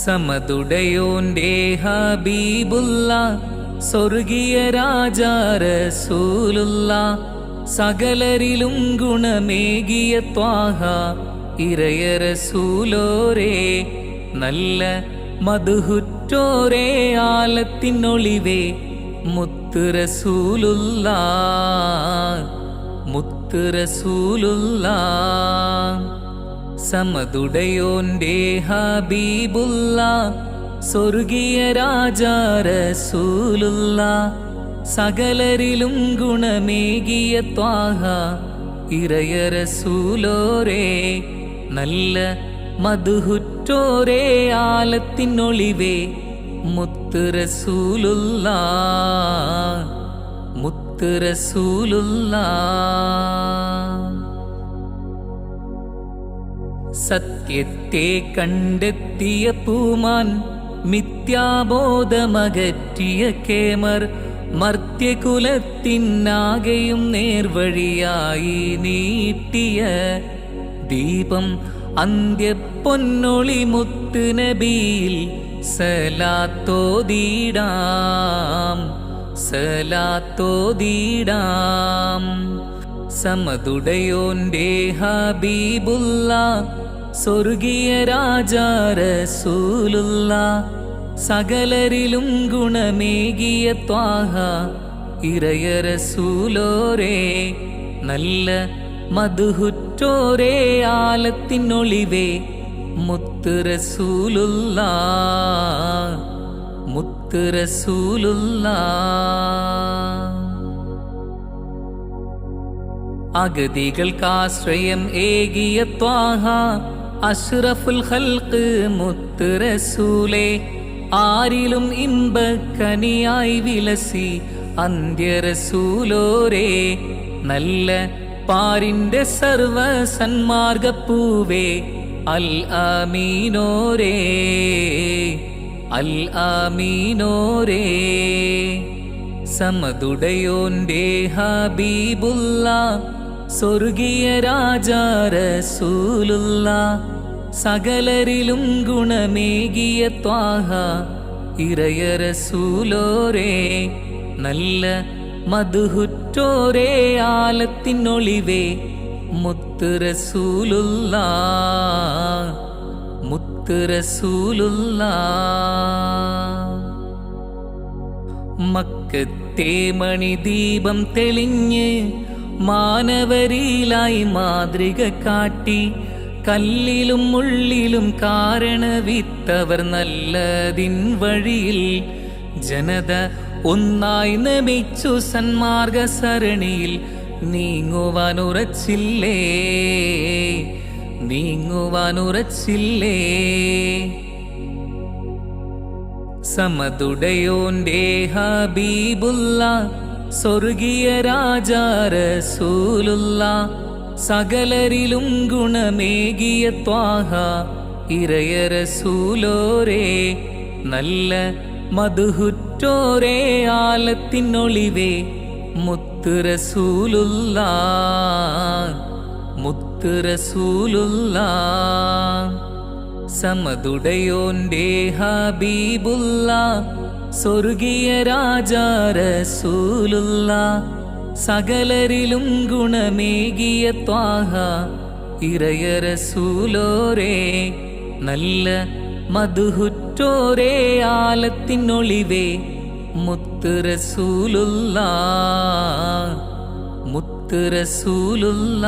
സമതുടയോന്റെ ഹബീബുള്ള സ്വർഗീയ രാജാ റസൂലുള്ള സകലരിലും ഗുണമേകിയ ത്വാഹ ഇറയ റസൂലോരേ നല്ല മധുഹുറ്റോരേ ആലത്തിനൊളിവേ മുത്ത് റസൂലുള്ള മുത്ത് റസൂലുള്ള സമതുടയോന്റെ ഹബീബുള്ള സ്വർഗീയ രാജാ റസൂലുള്ള സകലരിലും ഗുണമേകിയ ത്വാഹ ഇറയ റസൂലോരേ നല്ല മധുഹുറ്റോരേ ആലത്തിനൊളിവേ മുത്ത് റസൂലുള്ള മുത്ത് റസൂലുള്ള സത്യത്തെ കണ്ടെത്തിയ പൂമാൻ മിഥ്യാബോധമകറ്റിയ കേമർ മർത്യകുലത്തിനാകെയും നേർവഴിയായി നീട്ടിയ ദീപം അന്ത്യപ്പൊന്നൊളി മുത്ത് നബിയിൽ സലാത്തോദീടാം സലാത്തോദീടാം സമതുടയോന്റെ ഹബീബുള്ള സ്വർഗീയ രാജാ റസൂലുള്ള സകലരിലും ഗുണമേകിയ ത്വാഹ ഇറയ റസൂലോരേ നല്ല മധുഹുറ്റോരേ ആലത്തിനൊളിവേ മുത്ത് റസൂലുള്ള മുത്ത് റസൂലുള്ള അഗതികൾക്കാശ്രയം ഏകിയ ത്വാഹ അഷ്റഫുൽ ഖൽഖ് മുത്ത് റസൂലേ ആരിലും ഇമ്പക്കനിയായി വിലസി അന്ത്യ റസൂലോരേ നല്ല പാരിന്റെ സർവ സന്മാർഗപ്പൂവേ അൽ ആമീനോരേ അൽ ആമീനോരേ സമതുടയോന്റെ ഹബീബുള്ള സ്വർഗീയ രാജാ റസൂലുള്ള സകലരിലും ഗുണമേകിയ ത്വാഹ ഇറയ റസൂലോരേ നല്ല മധുഹുറ്റോരേ ആലത്തിനൊളിവേ മുത്ത് റസൂലുള്ള മുത്ത് റസൂലുള്ള മക്കത്തെ മണിദീപം തെളിഞ്ഞ് മാനവരിലായി മാതൃക കാട്ടി കല്ലിലും മുള്ളിലും കാരണവിത്തവർ നല്ലതിൻ വഴിയിൽ ജനത ഒന്നായി നമിച്ചു സന്മാർഗ സരണിയിൽ നീങ്ങുവാനുറച്ചില്ലേ നീങ്ങുവാനുറച്ചില്ലേ സമതുടയോന്റെ ഹബീബുള്ള സ്വർഗീയ രാജാ റസൂലുള്ള സകലരിലും ഗുണമേകിയ ത്വാഹ ഇറയ റസൂലോരേ നല്ല മധുഹുറ്റോരേ ആലത്തിനൊളിവേ മുത്ത് റസൂലുള്ള മുത്ത് റസൂലുള്ള സമതുടയോന്റെ ഹബീബുള്ള സ്വർഗീയ രാജാ റസൂലുള്ള സകലരിലും ഗുണമേകിയ ത്വാഹ ഇറയ റസൂലോരേ നല്ല മധുഹുറ്റോരേ ആലത്തിനൊളിവേ മുത്ത് റസൂലുള്ള മുത്ത് റസൂലുള്ള